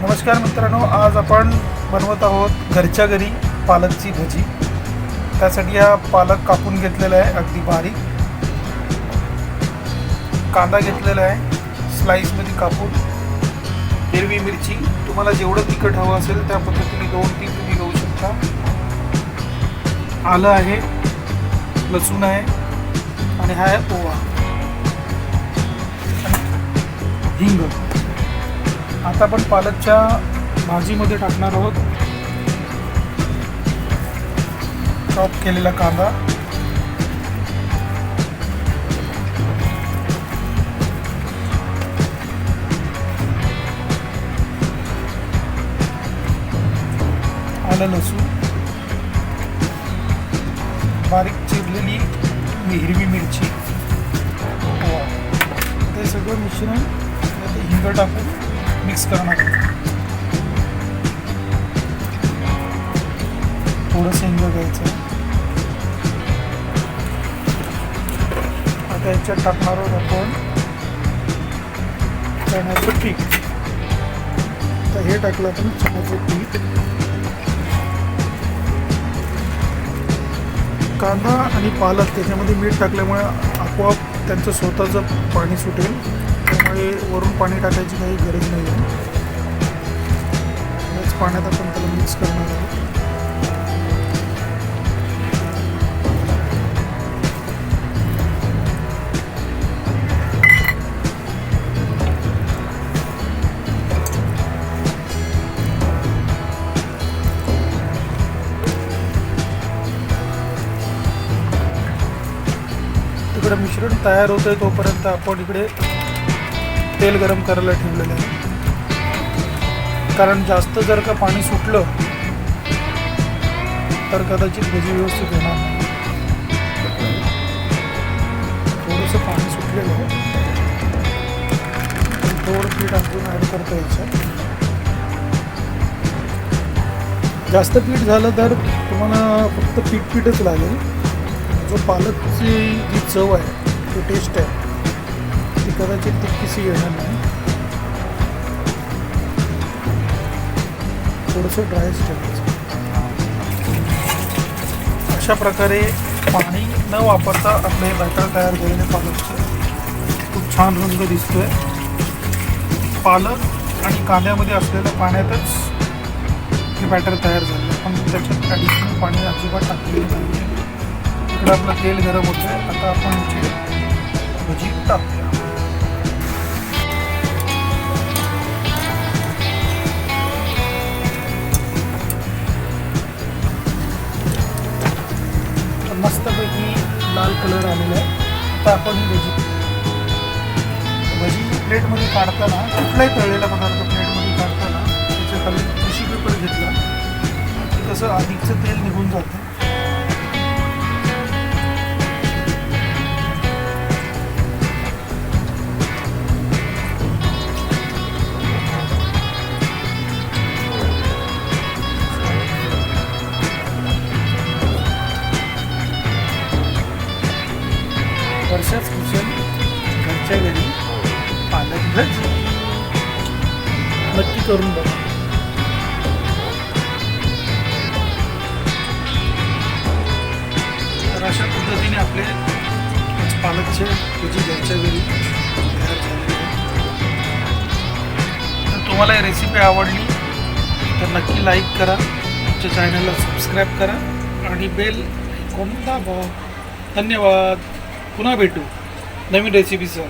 नमस्कार मित्रांनो, आज आपण बनवत आहोत घरच्या घरी पालकची भजी। त्यासाठी हा पालक कापून घेतलेला आहे अगदी बारीक। कांदा घेतलेला आहे स्लाइसमध्ये कापून। हिरवी मिरची, तुम्हाला जेवढं तिखट हवं असेल त्या पद्धतीने 2-3 तुम्ही घेऊ शकता। आलं आहे, लसूण आहे आणि हा आहे ओवा, हिंग। आता आपण पालकच्या भाजीमध्ये टाकणार आहोत चॉप केलेला कांदा, आलं लसूण, बारीक चिरलेली हिरवी मिरची, ते सगळं मिश्रण हिंग टाकून मिक्स करणार आहोत। थोडंसं हिंग घ्यायचं। आता याच्यात टाकणार आहोत आपण चण्याचं पीठ। तर हे टाकलं आपण चण्याचं पीठ। कांदा आणि पालक त्याच्यामध्ये मीठ टाकल्यामुळे आपोआप त्यांचं स्वतःचं पाणी सुटेल, त्यामुळे वरून पाणी टाकायची काही गरज नाही आहे। याच पाण्यात आपण त्याला मिक्स करणार आहोत। इकडे मिश्रण तयार होतंय तोपर्यंत आपण इकडे तेल गरम करायला ठेवलेलं आहे। कारण जास्त जर का पाणी सुटलं तर कदाचित भजी व्यवस्थित होणार नाही। थोडंसं पाणी सुटलेलं आहे, थोडं पीठ आपण ॲड करतो याच्यात। जास्त पीठ झालं तर तुम्हाला फक्त पीठच लागेल। जो पालकची जी चव आहे, ती टेस्ट आहे, ती कदाचित तितकीशी येणार नाही। थोडंसं ड्रायच ठेवायचं। अशा प्रकारे पाणी न वापरता आपलं हे बॅटर तयार झालेले पालकचं खूप छान रंग दिसतोय। पालक आणि कांद्यामध्ये असलेल्या पाण्यातच हे बॅटर तयार झालं, पण त्याच्यात ॲडिशनल पाणी अजिबात टाकलेलं नाही। इकडं आपलं तेल गरम होतं आहे। आता आपण इथे भजी टाकूया। मस्तपैकी लाल कलर आलेला आहे। आता आपण ही भजी प्लेटमध्ये काढताना, कुठलाही तळलेला पदार्थ प्लेटमध्ये काढताना त्याच्या खाली टिश्यू पेपर घेतला की कसं अधिकचं तेल निघून जातं। वर्षाच किचन घरच्या घरी पालक भजी नक्की करून बघा। तर अशा पद्धतीने आपले पालकचे भजी घरच्या घरी तयार झालेले आहे। तर तुम्हाला ही रेसिपी आवडली तर नक्की लाईक करा, आमच्या चॅनलला सबस्क्राईब करा आणि बेल आयकॉन दाबा। धन्यवाद। पुन्हा भेटू नवीन रेसिपीसह।